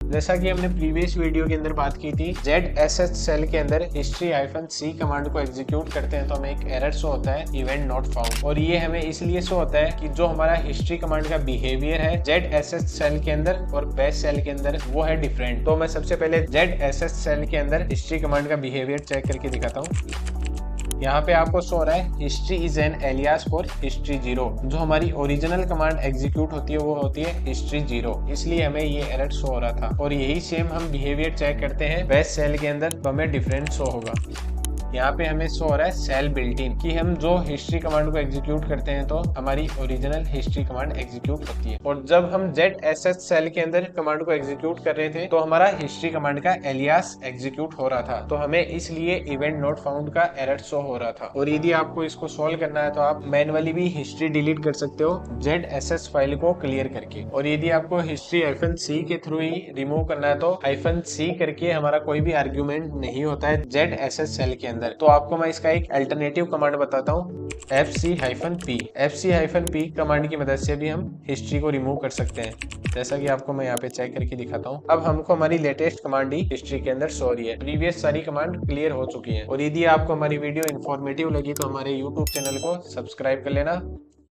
जैसा कि हमने प्रीवियस वीडियो के अंदर बात की थी, ZSH सेल के अंदर history-c कमांड को एग्जीक्यूट करते हैं तो हमें एक एरर शो होता है इवेंट नॉट फाउंड, और ये हमें इसलिए शो होता है कि जो हमारा हिस्ट्री कमांड का बिहेवियर है ZSH सेल के अंदर और बेस सेल के अंदर वो है डिफरेंट। तो मैं सबसे पहले ZSH सेल के अंदर हिस्ट्री कमांड का बिहेवियर चेक करके दिखाता हूँ। यहाँ पे आपको शो हो रहा है history is an alias for history 0। जो हमारी ओरिजिनल कमांड एग्जीक्यूट होती है वो होती है हिस्ट्री 0, इसलिए हमें ये एरर शो हो रहा था। और यही सेम हम बिहेवियर चेक करते हैं बेस सेल के अंदर तो हमें डिफरेंट शो होगा। यहाँ पे हमें शो हो रहा है सेल बिल्ट इन, कि हम जो हिस्ट्री कमांड को एग्जीक्यूट करते हैं तो हमारी ओरिजिनल हिस्ट्री कमांड एग्जीक्यूट होती है। और जब हम ZSH सेल के अंदर कमांड को एग्जीक्यूट कर रहे थे तो हमारा हिस्ट्री कमांड का एलियास एग्जीक्यूट हो रहा था, तो हमें इसलिए इवेंट नॉट फाउंड का एरर शो हो रहा था। और यदि आपको इसको सॉल्व करना है तो आप मैनुअली भी हिस्ट्री डिलीट कर सकते हो ZSH फाइल को क्लियर करके। और यदि आपको हिस्ट्री -c के थ्रू ही रिमूव करना है तो -c करके हमारा कोई भी आर्ग्यूमेंट नहीं होता है ZSH सेल के अंदर। तो आपको मैं इसका एक अल्टरनेटिव कमांड बताता हूँ, FC-P कमांड की मदद से भी हम हिस्ट्री को रिमूव कर सकते हैं, जैसा कि आपको मैं यहाँ पे चेक करके दिखाता हूँ। अब हमको हमारी लेटेस्ट कमांड ही हिस्ट्री के अंदर शो हो रही है, प्रीवियस सारी कमांड क्लियर हो चुकी है। और यदि आपको हमारी वीडियो इन्फॉर्मेटिव लगी तो हमारे यूट्यूब चैनल को सब्सक्राइब कर लेना।